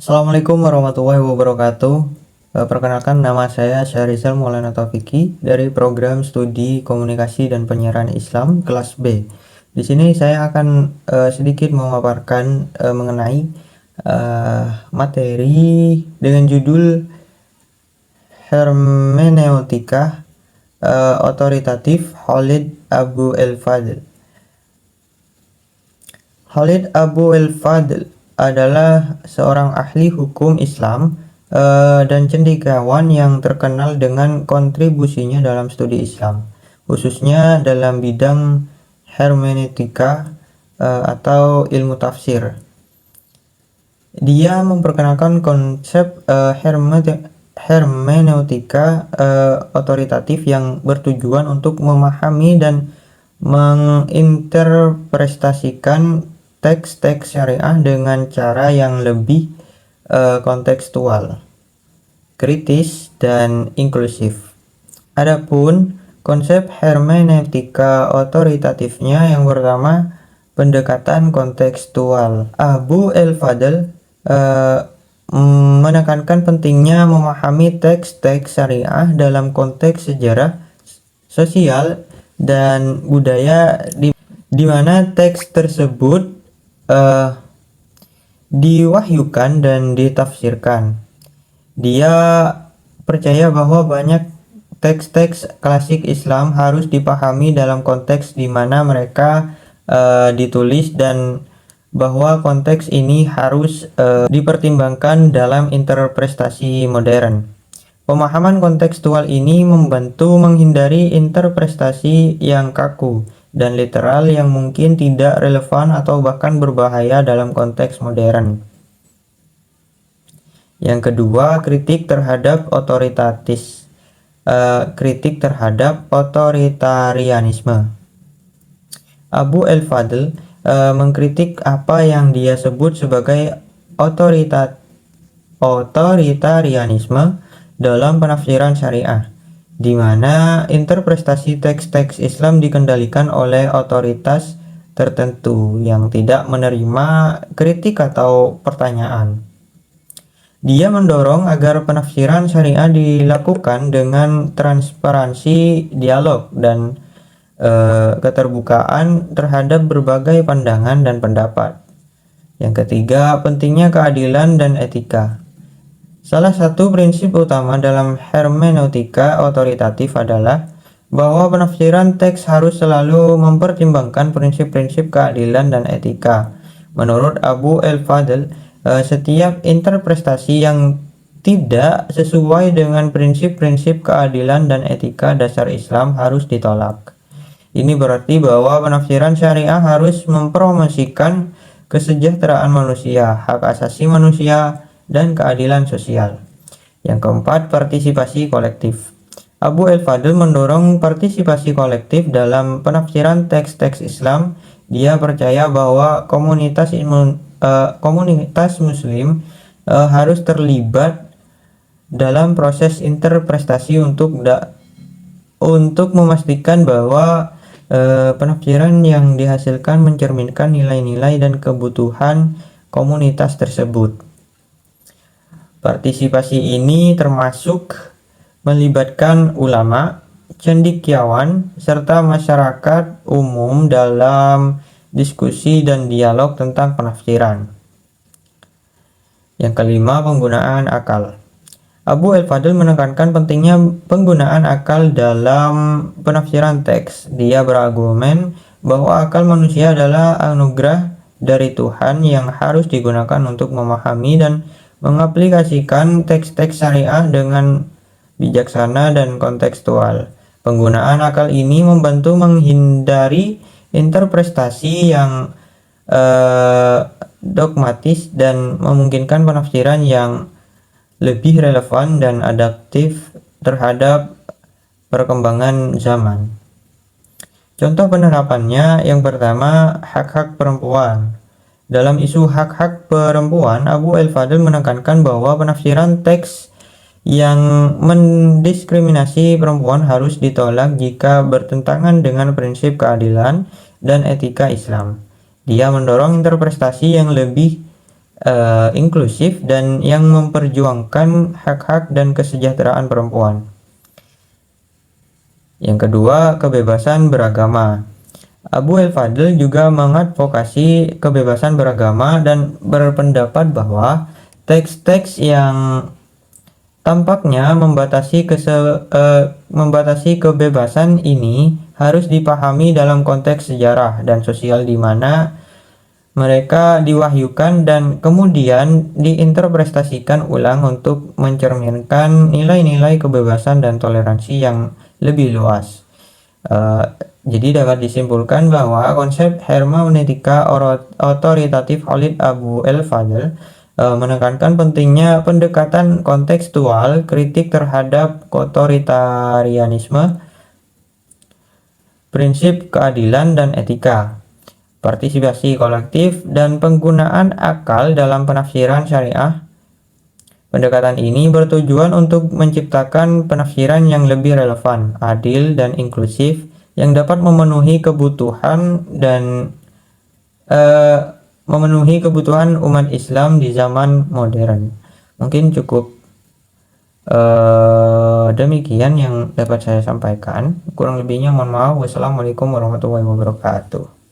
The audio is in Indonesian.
Assalamualaikum warahmatullahi wabarakatuh. Perkenalkan, nama saya Syahrizal Maulana Taufiki dari program studi komunikasi dan penyiaran Islam kelas B. Di sini saya akan sedikit memaparkan mengenai materi dengan judul Hermeneutika Otoritatif Khalid Abu el-Fadl. Khalid Abu el-Fadl adalah seorang ahli hukum Islam dan cendekiawan yang terkenal dengan kontribusinya dalam studi Islam, khususnya dalam bidang hermeneutika atau ilmu tafsir. Dia memperkenalkan konsep hermeneutika otoritatif yang bertujuan untuk memahami dan menginterpretasikan teks-teks syariah dengan cara yang lebih kontekstual, kritis, dan inklusif. Adapun konsep hermeneutika otoritatifnya yang pertama, pendekatan kontekstual. Abu el-Fadl menekankan pentingnya memahami teks-teks syariah dalam konteks sejarah, sosial, dan budaya di mana teks tersebut diwahyukan dan ditafsirkan. Dia percaya bahwa banyak teks-teks klasik Islam harus dipahami dalam konteks di mana mereka ditulis, dan bahwa konteks ini harus dipertimbangkan dalam interpretasi modern. Pemahaman kontekstual ini membantu menghindari interpretasi yang kaku dan literal yang mungkin tidak relevan atau bahkan berbahaya dalam konteks modern. Yang kedua, kritik terhadap otoritarianisme. Abu el-Fadl mengkritik apa yang dia sebut sebagai otoritarianisme dalam penafsiran syariah, di mana interpretasi teks-teks Islam dikendalikan oleh otoritas tertentu yang tidak menerima kritik atau pertanyaan. Dia mendorong agar penafsiran syariah dilakukan dengan transparansi, dialog, dan keterbukaan terhadap berbagai pandangan dan pendapat. Yang ketiga, pentingnya keadilan dan etika. Salah satu prinsip utama dalam hermeneutika otoritatif adalah bahwa penafsiran teks harus selalu mempertimbangkan prinsip-prinsip keadilan dan etika. Menurut Abu el-Fadl, setiap interpretasi yang tidak sesuai dengan prinsip-prinsip keadilan dan etika dasar Islam harus ditolak. Ini berarti bahwa penafsiran syariah harus mempromosikan kesejahteraan manusia, hak asasi manusia, dan keadilan sosial. Yang keempat, partisipasi kolektif. Abu el-Fadl mendorong partisipasi kolektif dalam penafsiran teks-teks Islam. Dia percaya bahwa komunitas muslim harus terlibat dalam proses interpretasi untuk memastikan bahwa penafsiran yang dihasilkan mencerminkan nilai-nilai dan kebutuhan komunitas tersebut. Partisipasi ini termasuk melibatkan ulama, cendekiawan, serta masyarakat umum dalam diskusi dan dialog tentang penafsiran. Yang kelima, penggunaan akal. Abu el-Fadl menekankan pentingnya penggunaan akal dalam penafsiran teks. Dia berargumen bahwa akal manusia adalah anugerah dari Tuhan yang harus digunakan untuk memahami dan mengaplikasikan teks-teks syariah dengan bijaksana dan kontekstual. Penggunaan akal ini membantu menghindari interpretasi yang dogmatis dan memungkinkan penafsiran yang lebih relevan dan adaptif terhadap perkembangan zaman. Contoh penerapannya, yang pertama, hak-hak perempuan. Dalam isu hak-hak perempuan, Abu el-Fadl menekankan bahwa penafsiran teks yang mendiskriminasi perempuan harus ditolak jika bertentangan dengan prinsip keadilan dan etika Islam. Dia mendorong interpretasi yang lebih inklusif dan yang memperjuangkan hak-hak dan kesejahteraan perempuan. Yang kedua, kebebasan beragama. Abu el-Fadl juga mengadvokasi kebebasan beragama dan berpendapat bahwa teks-teks yang tampaknya membatasi kebebasan ini harus dipahami dalam konteks sejarah dan sosial di mana mereka diwahyukan dan kemudian diinterpretasikan ulang untuk mencerminkan nilai-nilai kebebasan dan toleransi yang lebih luas. Jadi dapat disimpulkan bahwa konsep hermeneutika otoritatif Khalid Abu el-Fadl menekankan pentingnya pendekatan kontekstual kritik terhadap otoritarianisme, prinsip keadilan dan etika, partisipasi kolektif, dan penggunaan akal dalam penafsiran syariah. Pendekatan ini bertujuan untuk menciptakan penafsiran yang lebih relevan, adil, dan inklusif yang dapat memenuhi kebutuhan umat Islam di zaman modern. Mungkin cukup demikian yang dapat saya sampaikan. Kurang lebihnya mohon maaf. Wassalamualaikum warahmatullahi wabarakatuh.